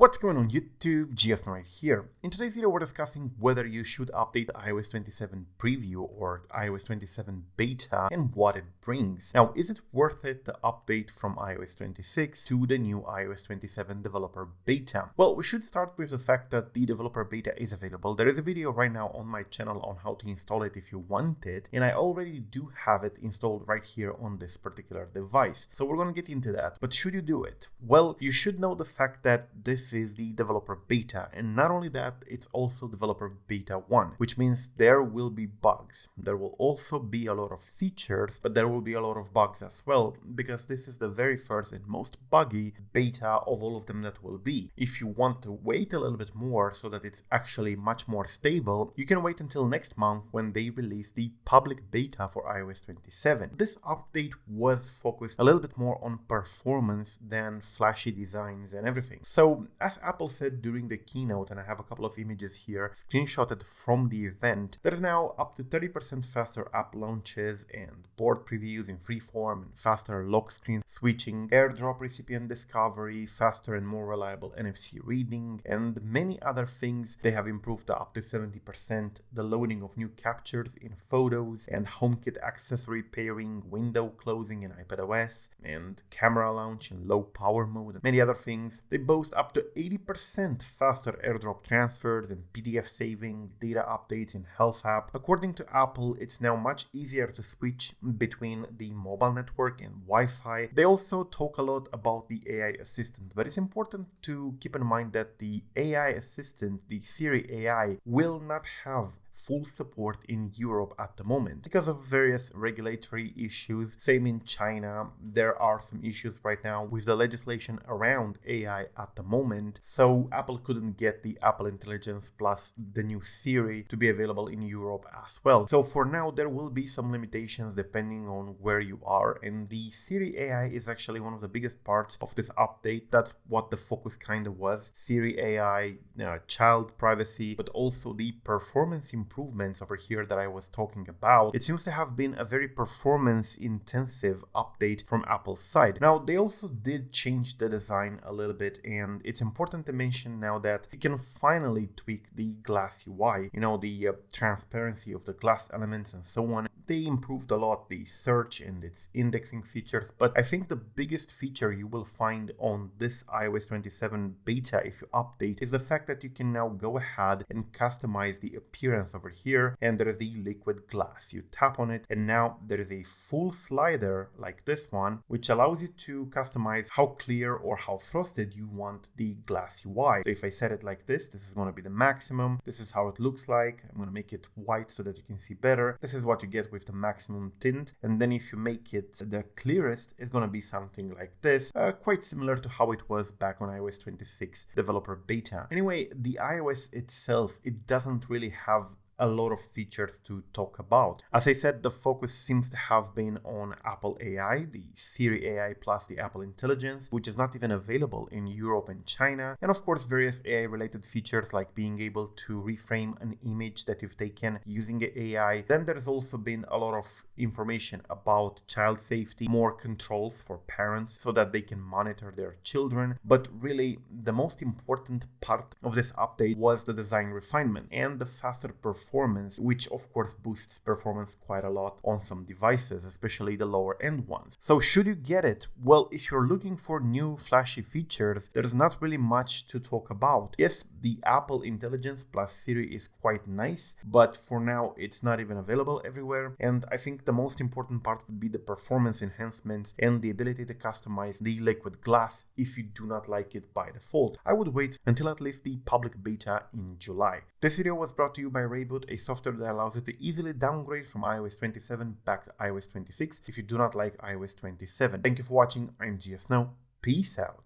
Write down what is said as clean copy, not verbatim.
What's going on YouTube? GS right here. In today's video we're discussing whether you should update iOS 27 preview or iOS 27 beta and what it brings. Now, is it worth it to update from iOS 26 to the new iOS 27 developer beta? Well, we should start with the fact that the developer beta is available. There is a video right now on my channel on how to install it if you want it, and I already do have it installed right here on this particular device. So we're going to get into that. But should you do it? Well, you should know the fact that this is the developer beta, and not only that, it's also developer beta 1, which means there will be bugs. There will also be a lot of features, but there will be a lot of bugs as well, because this is the very first and most buggy beta of all of them that will be. If you want to wait a little bit more so that it's actually much more stable, you can wait until next month when they release the public beta for iOS 27. This update was focused a little bit more on performance than flashy designs and everything. So as Apple said during the keynote, and I have a couple of images here screenshotted from the event, there is now up to 30% faster app launches and board previews in freeform, and faster lock screen switching, AirDrop recipient discovery, faster and more reliable NFC reading, and many other things. They have improved up to 70% the loading of new captures in photos, and HomeKit accessory pairing, window closing in iPadOS, and camera launch in low power mode, and many other things. They boast up to 80% faster AirDrop transfers and PDF saving, data updates in Health app. According to Apple, it's now much easier to switch between the mobile network and Wi-Fi. They also talk a lot about the AI assistant, but it's important to keep in mind that the AI assistant, the Siri AI, will not have full support in Europe at the moment because of various regulatory issues. Same in China. There are some issues right now with the legislation around AI at the moment, so Apple couldn't get the Apple Intelligence plus the new Siri to be available in Europe as well. So for now there will be some limitations depending on where you are, and the Siri AI is actually one of the biggest parts of this update. That's what the focus kind of was. Siri AI, child privacy, but also the performance improvements over here that I was talking about. It seems to have been a very performance intensive update from Apple's side. Now, they also did change the design a little bit, and it's important to mention now that you can finally tweak the glass UI, the transparency of the glass elements and so on. They improved a lot the search and its indexing features, but I think the biggest feature you will find on this iOS 27 beta if you update is the fact that you can now go ahead and customize the appearance over here, and there is the liquid glass. You tap on it and now there is a full slider like this one, which allows you to customize how clear or how frosted you want the glass UI. So if I set it like this is going to be the maximum. This is how it looks like. I'm going to make it white so that you can see better. This is what you get with the maximum tint, and then if you make it the clearest, it's going to be something like this, quite similar to how it was back on iOS 26 developer beta. Anyway, the iOS itself, it doesn't really have a lot of features to talk about. As I said, the focus seems to have been on Apple AI, the Siri AI plus the Apple Intelligence, which is not even available in Europe and China, and of course various AI related features like being able to reframe an image that you've taken using AI. Then there's also been a lot of information about child safety, more controls for parents so that they can monitor their children. But really the most important part of this update was the design refinement and the faster performance, which of course boosts performance quite a lot on some devices, especially the lower end ones. So should you get it? Well, if you're looking for new flashy features, there's not really much to talk about. Yes, the Apple Intelligence plus Siri is quite nice, but for now it's not even available everywhere. And I think the most important part would be the performance enhancements and the ability to customize the liquid glass if you do not like it by default. I would wait until at least the public beta in July. This video was brought to you by ReiBoot, a software that allows you to easily downgrade from iOS 27 back to iOS 26 if you do not like iOS 27. Thank you for watching. I'm GS Now. Peace out.